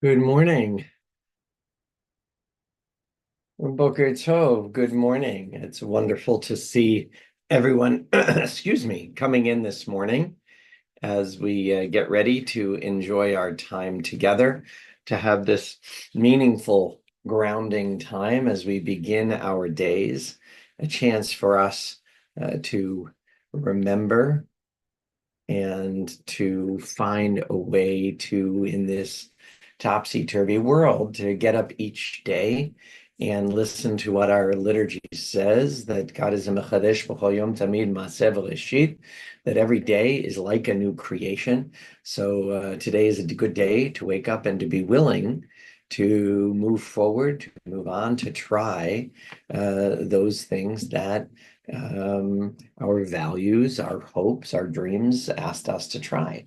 Good morning. Boker Tov, good morning. It's wonderful to see everyone, excuse me, coming in this morning as we get ready to enjoy our time together, to have this meaningful grounding time as we begin our days, a chance for us to remember and to find a way to, in this topsy-turvy world, to get up each day and listen to what our liturgy says, that God is a mechadesh b'chol yom tamid maaseh v'reshit, that every day is like a new creation. So today is a good day to wake up and to be willing to move forward, to move on, to try those things that our values, our hopes, our dreams asked us to try.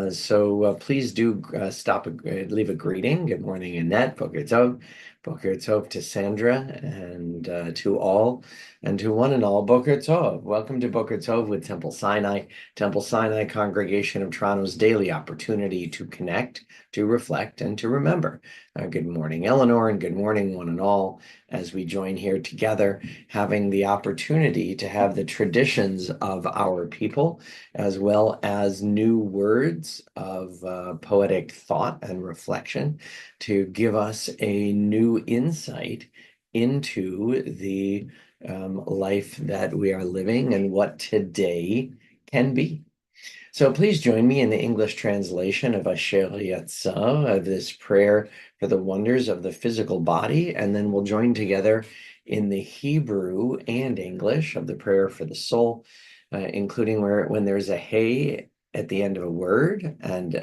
So please do leave a greeting. Good morning, Annette. Boker Tov. Boker Tov to Sandra and to all and to one and all. Boker Tov. Welcome to Boker Tov with Temple Sinai. Temple Sinai Congregation of Toronto's daily opportunity to connect, to reflect, and to remember. Good morning, Eleanor, and good morning, one and all, as we join here together, having the opportunity to have the traditions of our people, as well as new words of poetic thought and reflection, to give us a new insight into the life that we are living and what today can be. So please join me in the English translation of Asher Yatzar, of this prayer for the wonders of the physical body, and then we'll join together in the Hebrew and English of the prayer for the soul, including when there's a hey at the end of a word and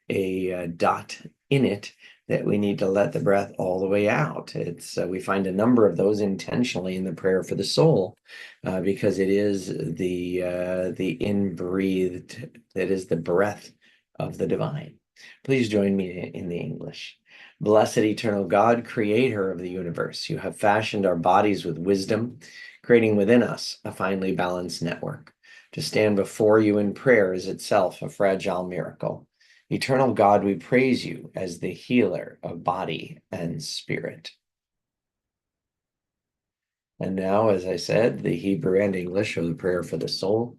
a dot in it, that we need to let the breath all the way out. We find a number of those intentionally in the prayer for the soul, because it is the in-breathed, that is the breath of the divine. Please join me in the English. Blessed eternal God, creator of the universe, you have fashioned our bodies with wisdom, creating within us a finely balanced network. To stand before you in prayer is itself a fragile miracle. Eternal God, we praise you as the healer of body and spirit. And now, as I said, the Hebrew and English of the prayer for the soul.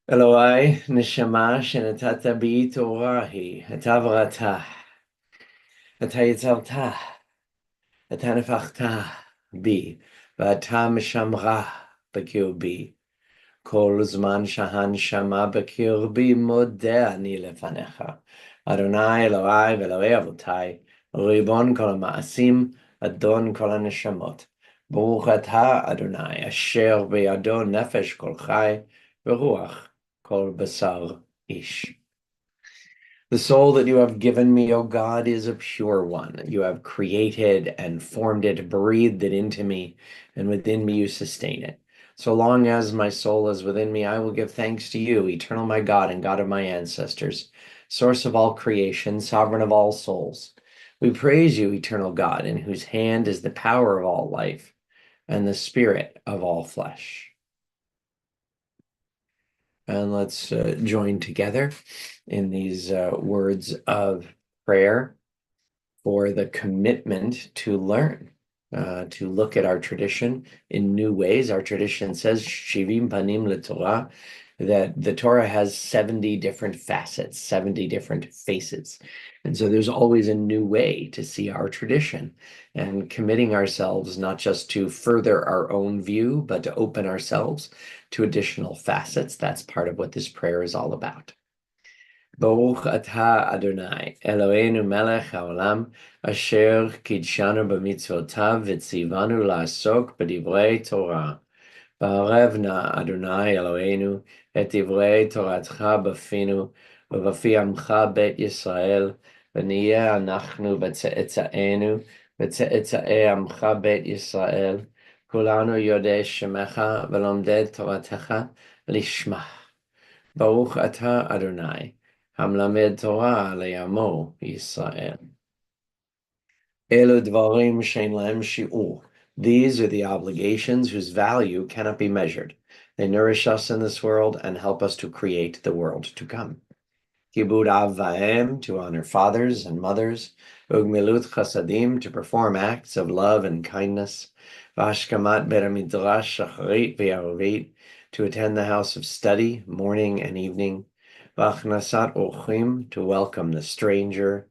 Eloi, neshama shenatata bi torahi, אתה בראת, אתה יצרת, אתה נפחת בי, ואתה משמרה בקרבי. כל זמן שהנשמה בקרבי מודה אני לפניך. אדוני אלוהי ואלוהי אבותיי, ריבון כל המעשים, אדון כל הנשמות. ברוך אתה, אדוני, אשר בידו נפש כל חי, ורוח כל בשר איש. The soul that you have given me, O God, is a pure one. You have created and formed it, breathed it into me, and within me you sustain it. So long as my soul is within me, I will give thanks to you, eternal my God and God of my ancestors, source of all creation, sovereign of all souls. We praise you, eternal God, in whose hand is the power of all life and the spirit of all flesh. And let's join together in these words of prayer for the commitment to learn, to look at our tradition in new ways. Our tradition says, Shivim Panim LeTorah, that the Torah has 70 different facets, 70 different faces. And so there's always a new way to see our tradition, and committing ourselves not just to further our own view, but to open ourselves to additional facets. That's part of what this prayer is all about. Baruch atah Adonai, Eloheinu melech haolam, asher kidshanu b'mitzvotav v'tzivanu la'asok b'divrei Torah. Ba'arev na Adonai Eloheinu et divrei Toratcha b'finu ובפי עמך בית ישראל, ונהיה אנחנו בצאצאינו, וצאצאי עמך בית ישראל, כולנו יודעי שמך ולומדי תורתך לשמה. ברוך אתה אדוני, המלמד תורה לעמו ישראל. אלו דברים שאין להם שיעור. These are the obligations whose value cannot be measured. They nourish us in this world and help us to create the world to come. Kibud av va'em, to honor fathers and mothers, ugmilut chasadim, to perform acts of love and kindness, v'ashkamat bet midrash shacharit v'yarovit, to attend the house of study morning and evening, v'achnasat ochim, to welcome the stranger,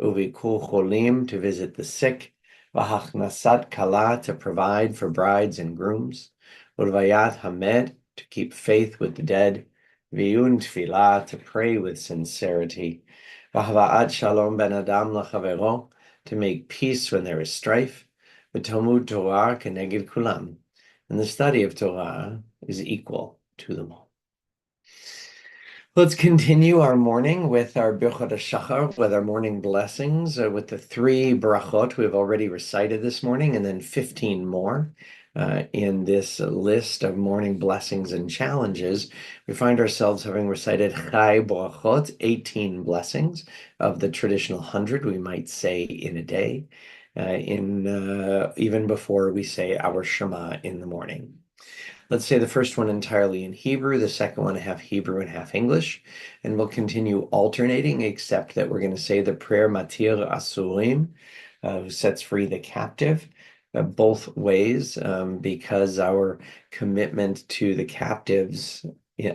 uvikul cholim, to visit the sick, v'hachnasat kala, to provide for brides and grooms, ulvayat hamed, to keep faith with the dead, v'yun tefillah, to pray with sincerity, v'hava'at shalom ben adam l'chavero, to make peace when there is strife, v'talmud Torah keneged kulam, and the study of Torah is equal to them all. Let's continue our morning with our Birchot HaShachar, with our morning blessings, with the 3 brachot we've already recited this morning, and then 15 more in this list of morning blessings and challenges. We find ourselves having recited Chai brachot, 18 blessings of the traditional 100, we might say, in a day, even before we say our Shema in the morning. Let's say the first one entirely in Hebrew, the second one half Hebrew and half English, and we'll continue alternating, except that we're going to say the prayer Matir Asurim, who sets free the captive, both ways, because our commitment to the captives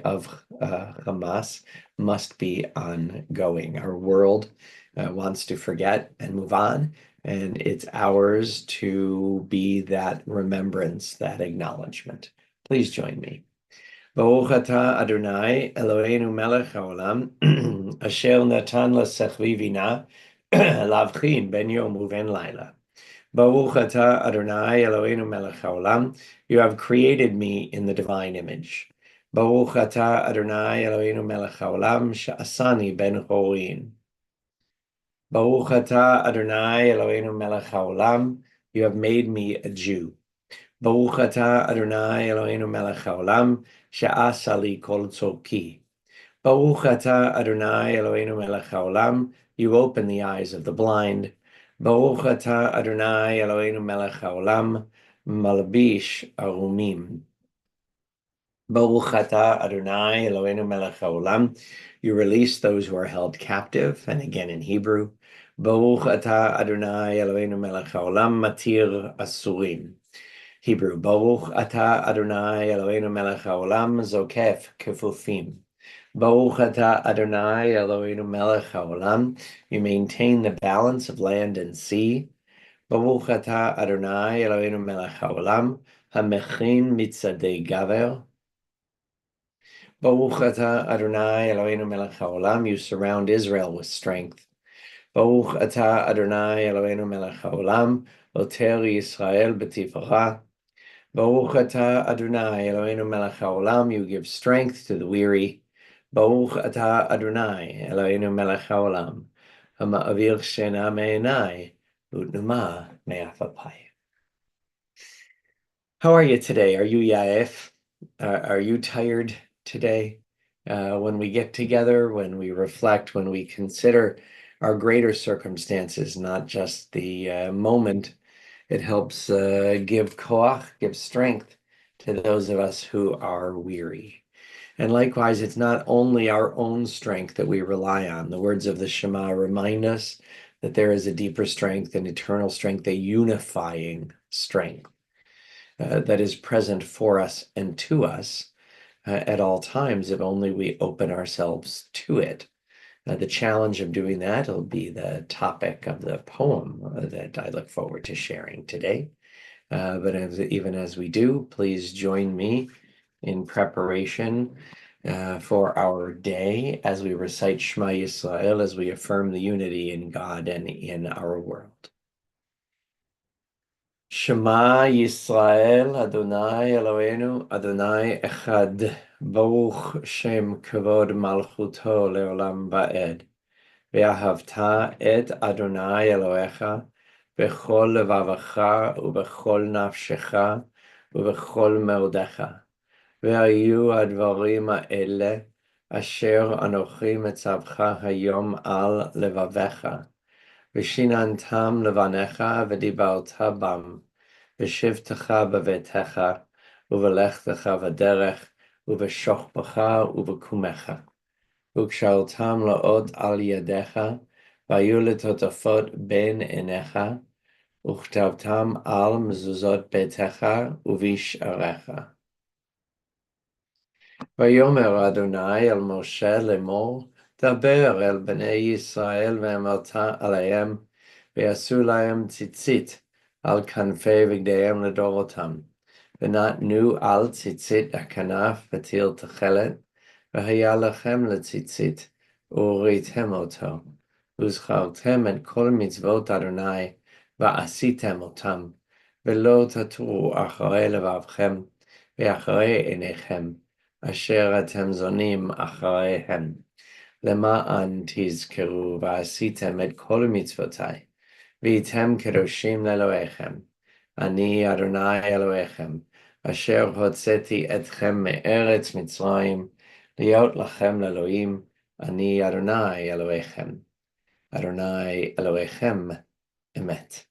of Hamas must be ongoing. Our world wants to forget and move on, and it's ours to be that remembrance, that acknowledgement. Please join me. Baruch atah Adonai Eloheinu melech haolam asher natan l'sechvi vina lavchin ben yom uven laila. Baruch atah Adonai Eloheinu melech haolam, you have created me in the divine image. Baruch atah Adonai Eloheinu melech haolam she'asani ben chorin. Baruch atah Adonai Eloheinu melech haolam, you have made me a Jew. Baruch atah Adonai Eloheinu melech haolam, she'asa li kol tzorki. Baruch atah Adonai Eloheinu melech haolam, you open the eyes of the blind. Baruch atah Adonai Eloheinu melech haolam, malbish arumim. Baruch atah Adonai Eloheinu melech haolam, you release those who are held captive, and again in Hebrew. Baruch atah Adonai Eloheinu melech haolam, matir asurim. Hebrew, Baruch atah Adonai Eloheinu melech haolam zokef kefufim. Baruch atah Adonai Eloheinu melech haolam, you maintain the balance of land and sea. Baruch atah Adonai Eloheinu melech haolam, hamechin mitzadei gaver. Baruch atah Adonai Eloheinu melech haolam, you surround Israel with strength. Baruch atah Adonai Eloheinu melech haolam, oter Yisrael b'tifara. Baruch atah Adonai Eloheinu melech haolam, you give strength to the weary. Baruch atah Adonai Eloheinu melech haolam, hama'avir shena me'enai, u'tnuma me'afapai. How are you today? Are you yaef? Are you tired today? When we get together, when we reflect, when we consider our greater circumstances, not just the moment, it helps give koach, give strength to those of us who are weary. And likewise, it's not only our own strength that we rely on. The words of the Shema remind us that there is a deeper strength, an eternal strength, a unifying strength that is present for us and to us at all times, if only we open ourselves to it. The challenge of doing that will be the topic of the poem that I look forward to sharing today. But even as we do, please join me in preparation for our day as we recite Shema Yisrael, as we affirm the unity in God and in our world. Shema Yisrael, Adonai Eloheinu, Adonai Echad, Baruch Shem Kavod Malchuto Leolam Ba'ed. Ve'ahavta et Adonai Elohecha, bechol levavecha, ubechol nafshecha, ubechol meodecha. Ve'ayu advarim ha'ele, asher anochi metzavcha hayom al levavecha. V'shinantam levanecha, v'dibarta bam. V'shivtecha b'vetecha, uvelechtecha v'derech, uveshochbecha uvekumecha. וקשרתם לאות על ידיך, והיו לטוטפות בין עיניך, וכתבתם על מזוזות ביתך ובשעריך. ויאמר אדוני אל משה לאמור, דבר אל בני ישראל ואמרת עליהם, ויעשו להם ציצית על כנפי בגדיהם לדורותם. ונתנו על ציצית הכנף ותיל תכלת, והיה לכם לציצית, וראיתם אותו, וזכרתם את כל מצוות אדוני, ועשיתם אותם, ולא תטעו אחרי לבבכם, ואחרי עיניכם, אשר אתם זונים אחריהם, למען תזכרו ועשיתם את כל מצוותיי, והייתם קדושים לאלוהיכם. אני אדוני אלוהיכם, אשר הוצאתי אתכם מארץ מצרים, להיות לכם לאלוהים, אני אדוני אלוהיכם. אדוני אלוהיכם אמת.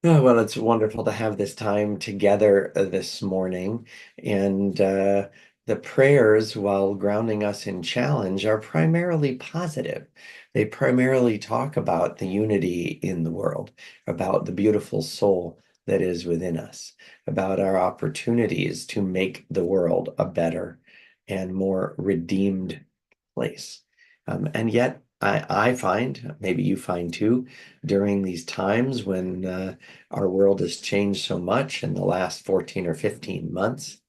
Oh, well, it's wonderful to have this time together this morning. And the prayers, while grounding us in challenge, are primarily positive. They primarily talk about the unity in the world, about the beautiful soul that is within us, about our opportunities to make the world a better and more redeemed place. And yet, I find, maybe you find too, during these times when our world has changed so much in the last 14 or 15 months,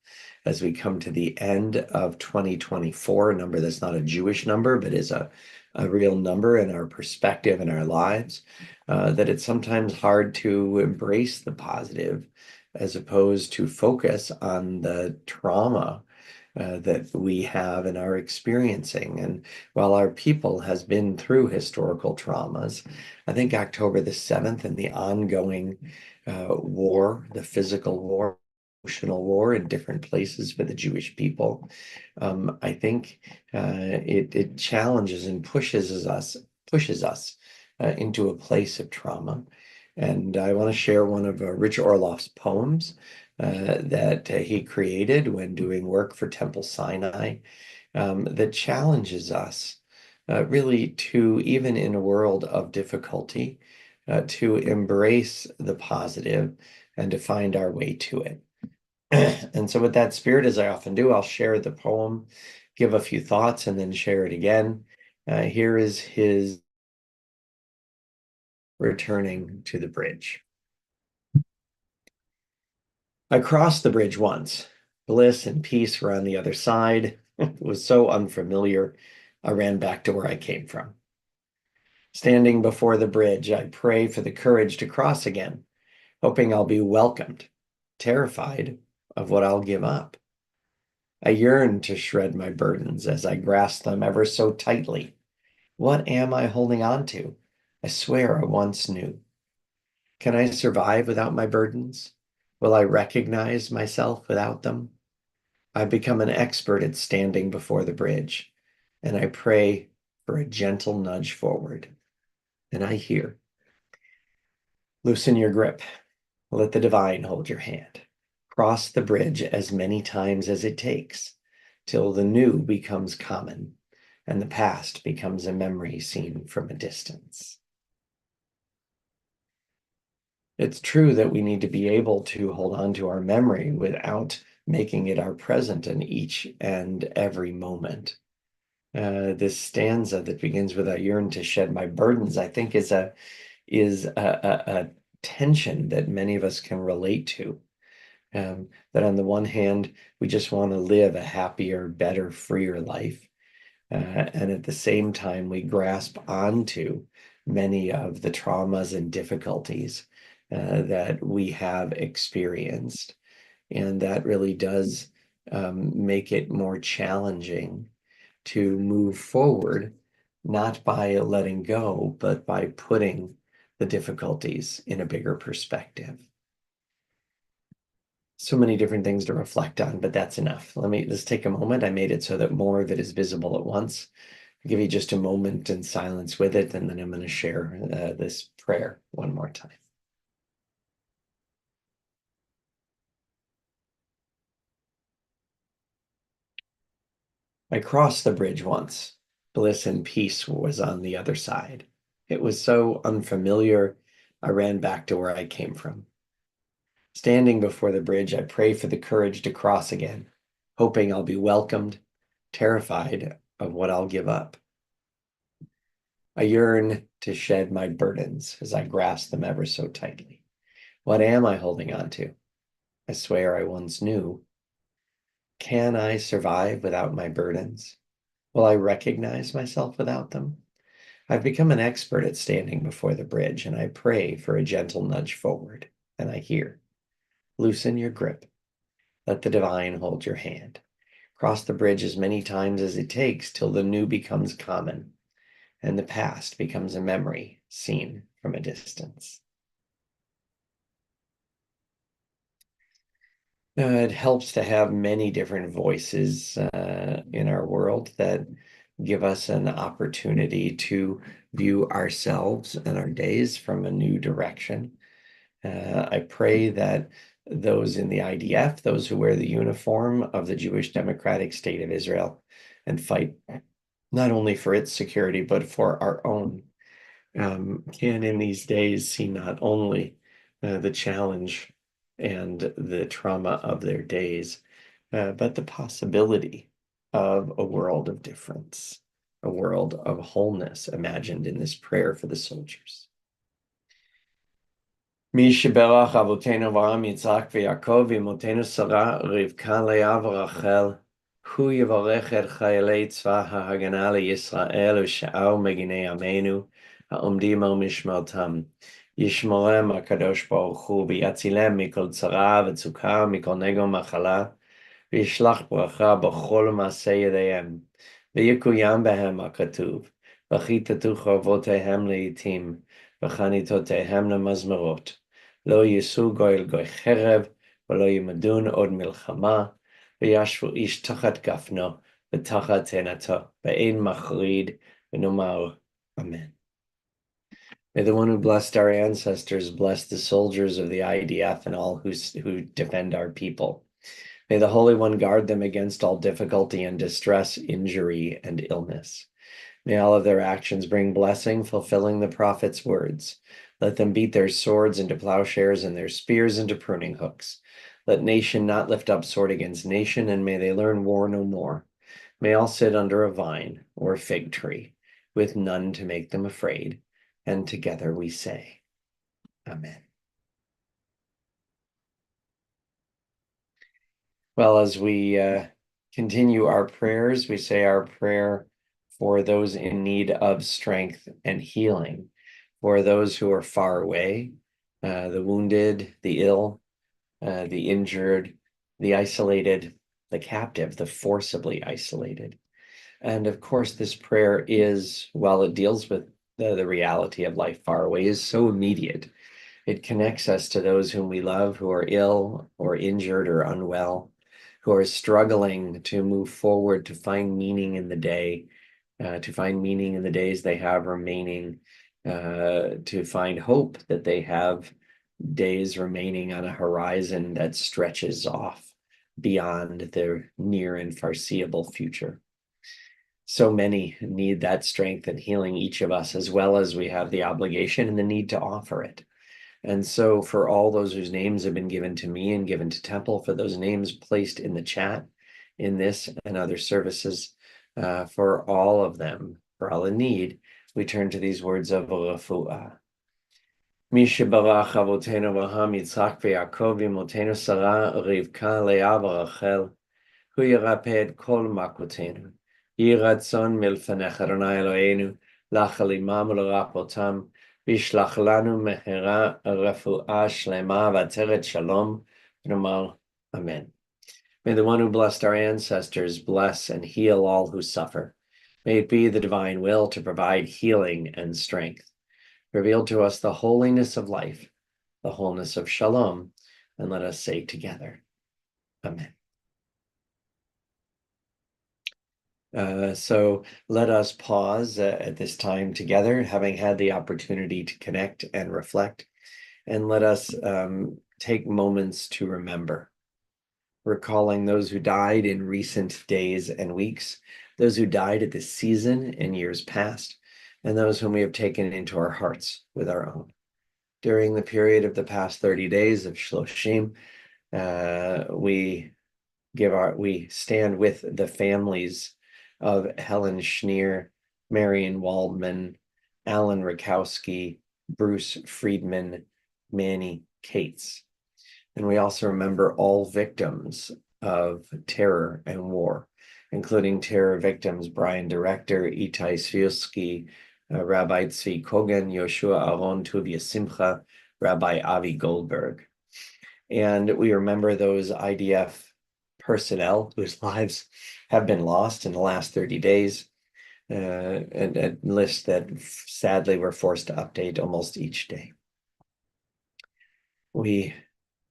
as we come to the end of 2024, a number that's not a Jewish number, but is a real number in our perspective in our lives, that it's sometimes hard to embrace the positive as opposed to focus on the trauma that we have and are experiencing. And while our people has been through historical traumas, I think October the 7th and the ongoing war, the physical war, emotional war in different places for the Jewish people, I think it challenges and pushes us into a place of trauma. And I want to share one of Rich Orloff's poems that he created when doing work for Temple Sinai, that challenges us really to, even in a world of difficulty, to embrace the positive and to find our way to it. And so with that spirit, as I often do, I'll share the poem, give a few thoughts, and then share it again. Here is his returning to the bridge. I crossed the bridge once. Bliss and peace were on the other side. It was so unfamiliar, I ran back to where I came from. Standing before the bridge, I pray for the courage to cross again, hoping I'll be welcomed, terrified of what I'll give up. I yearn to shred my burdens as I grasp them ever so tightly. What am I holding on to? I swear I once knew. Can I survive without my burdens? Will I recognize myself without them? I've become an expert at standing before the bridge, and I pray for a gentle nudge forward. And I hear, loosen your grip. Let the divine hold your hand. Cross the bridge as many times as it takes, till the new becomes common, and the past becomes a memory seen from a distance. It's true that we need to be able to hold on to our memory without making it our present in each and every moment. This stanza that begins with "I yearn to shed my burdens," I think is a tension that many of us can relate to. That on the one hand, we just want to live a happier, better, freer life. And at the same time, we grasp onto many of the traumas and difficulties that we have experienced. And that really does make it more challenging to move forward, not by letting go, but by putting the difficulties in a bigger perspective. So many different things to reflect on, but that's enough. Let's take a moment. I made it so that more of it is visible at once. I'll give you just a moment in silence with it, and then I'm going to share this prayer one more time. I crossed the bridge once. Bliss and peace was on the other side. It was so unfamiliar, I ran back to where I came from. Standing before the bridge, I pray for the courage to cross again, hoping I'll be welcomed, terrified of what I'll give up. I yearn to shed my burdens as I grasp them ever so tightly. What am I holding on to? I swear I once knew. Can I survive without my burdens? Will I recognize myself without them? I've become an expert at standing before the bridge, and I pray for a gentle nudge forward. And I hear, loosen your grip. Let the divine hold your hand. Cross the bridge as many times as it takes till the new becomes common, and the past becomes a memory seen from a distance. It helps to have many different voices in our world that give us an opportunity to view ourselves and our days from a new direction. I pray that those in the IDF, those who wear the uniform of the Jewish Democratic State of Israel and fight not only for its security, but for our own, can in these days see not only the challenge and the trauma of their days, but the possibility of a world of difference, a world of wholeness imagined in this prayer for the soldiers. מי שברך אבותינו אברהם, יצחק ויעקב, ואמותינו שרה, רבקה, לאה ורחל, הוא יברך את חיילי צבא ההגנה לישראל ושאר מגיני עמנו, העומדים על משמרתם. ישמרם הקדוש ברוך הוא, ויצילם מכל צרה וצוקה, מכל נגע ומחלה, וישלח ברכה בכל מעשה ידיהם, ויקוים בהם הכתוב, וכיתתו חרבותיהם לעתים, וחניתותיהם למזמרות. לא יישאו גוי אל גוי חרב, ולא ימדון עוד מלחמה, וישבו איש תחת גפנו, ותחת תאנתו, ואין מחריד, ונאמר Amen. May the one who blessed our ancestors bless the soldiers of the IDF and all who defend our people. May the Holy One guard them against all difficulty and distress, injury, and illness. May all of their actions bring blessing, fulfilling the prophet's words. Let them beat their swords into plowshares and their spears into pruning hooks. Let nation not lift up sword against nation, and may they learn war no more. May all sit under a vine or a fig tree, with none to make them afraid. And together we say, Amen. Well, as we continue our prayers, we say our prayer for those in need of strength and healing, for those who are far away, the wounded, the ill, the injured, the isolated, the captive, the forcibly isolated. And of course, this prayer is, while it deals with the reality of life far away, is so immediate. It connects us to those whom we love, who are ill or injured or unwell, who are struggling to move forward, to find meaning in the day, to find meaning in the days they have remaining, to find hope that they have days remaining on a horizon that stretches off beyond their near and foreseeable future. So many need that strength and healing, each of us, as well as we have the obligation and the need to offer it. And so for all those whose names have been given to me and given to Temple, for those names placed in the chat, in this and other services, for all of them, for all in need, we turn to these words of refuah. מי שברח אבותינו אברהם, יצחק ויעקב, ואמותינו שרה, רבקה, לאה ורחל, הוא ירפא את כל מכותינו. יהי רצון מלפניך, אדוני אלוהינו, לחל עמם ולרפאותם, וישלח לנו מהרה רפואה שלמה ועטרת שלום, ונאמר Amen. May the one who blessed our ancestors bless and heal all who suffer. May it be the divine will to provide healing and strength. Reveal to us the holiness of life, the wholeness of shalom, and let us say together, Amen. So let us pause at this time together, having had the opportunity to connect and reflect, and let us take moments to remember, recalling those who died in recent days and weeks, those who died at this season in years past, and those whom we have taken into our hearts with our own. During the period of the past 30 days of Shloshim, we stand with the families of Helen Schneer, Marion Waldman, Alan Rakowski, Bruce Friedman, Manny Cates. And we also remember all victims of terror and war, including terror victims Brian Director, Itai Svirsky, Rabbi Tzvi Kogan, Yoshua Aron Tuvia Simcha, Rabbi Avi Goldberg. And we remember those IDF personnel whose lives have been lost in the last 30 days, and a list that sadly we're forced to update almost each day. We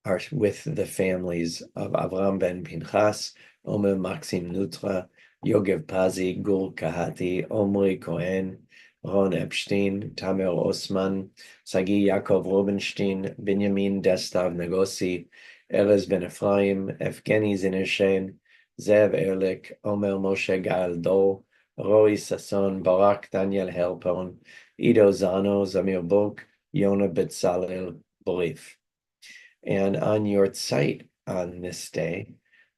are with the families of Avram Ben Pinchas, Omer Maxim Nutra, Yogev Pazi, Gur Kahati, Omri Cohen, Ron Epstein, Tamer Osman, Sagi Yaakov Rubenstein, Benjamin Destav Nagosi, Erez Ben Ephraim, Evgeny Zinershen, Zev Erlich, Omer Moshe Galdo, Roy Sasson, Barak Daniel Helpon, Ido Zano, Zamir Bok, Yona Betzalel Borif. And on yahrzeit on this day,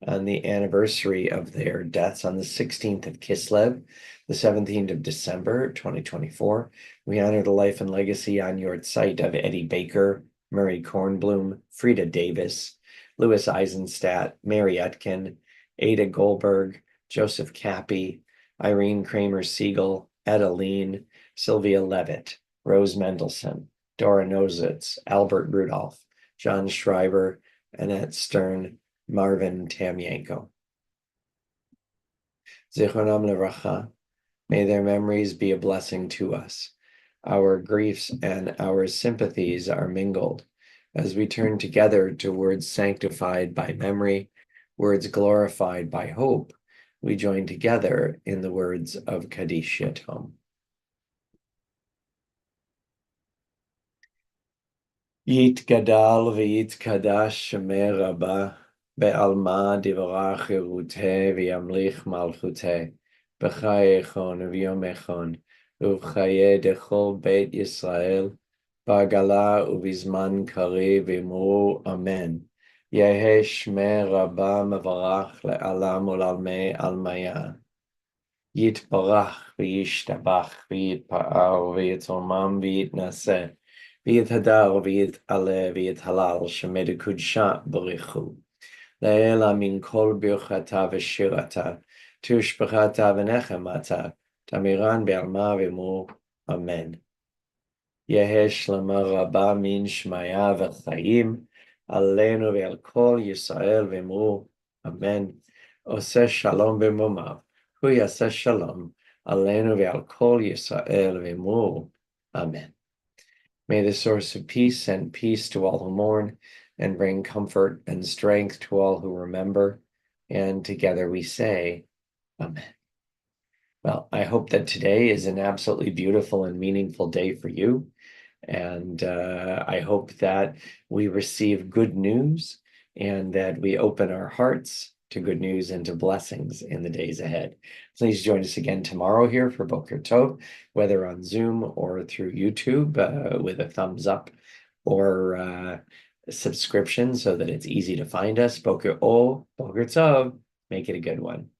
on the anniversary of their deaths on the 16th of Kislev, the 17th of December, 2024, we honor the life and legacy on yahrzeit of Eddie Baker, Murray Kornblum, Frida Davis, Louis Eisenstadt, Mary Etkin, Ada Goldberg, Joseph Cappy, Irene Kramer Siegel, Etta Lean, Sylvia Levitt, Rose Mendelson, Dora Nositz, Albert Rudolph, John Schreiber, Annette Stern, Marvin Tamyenko. Zichronam Levracha, may their memories be a blessing to us. Our griefs and our sympathies are mingled as we turn together to words sanctified by memory, words glorified by hope. We join together in the words of Kaddish Yatom. Yitgadal v'yitkadash Shemei Rabbah be'alma divrach cheruteh v'yamlich malchuteh b'chai echon v'yom echon uv'chaye dechol beit Yisrael b'agala uv'izman kari v'imru amen. Yehe Shemei Rabbah mevarach le'alam u'lalmei almaya. Yitbarach v'yishtabach v'yitpa'ar v'yitzomam v'yitnaseh v'yithadar v'yit'aleh v'yithalal shemed kudsha b'richu le'ela min kol birchata v'shirata tushbachata v'nechemata tamiran be'alma v'imur amen. Yehe shlema rabba min shmaya v'chayim aleinu ve'al kol Yisrael v'imur amen. Oseh shalom b'momav Hu yaseh shalom aleinu ve'al kol Yisrael v'imur amen. May the source of peace send peace to all who mourn and bring comfort and strength to all who remember. And together we say, amen. Well, I hope that today is an absolutely beautiful and meaningful day for you. And I hope that we receive good news and that we open our hearts to good news and to blessings in the days ahead. Please join us again tomorrow here for Boker Tov, whether on Zoom or through YouTube with a thumbs up or a subscription so that it's easy to find us. Boker Tov, make it a good one.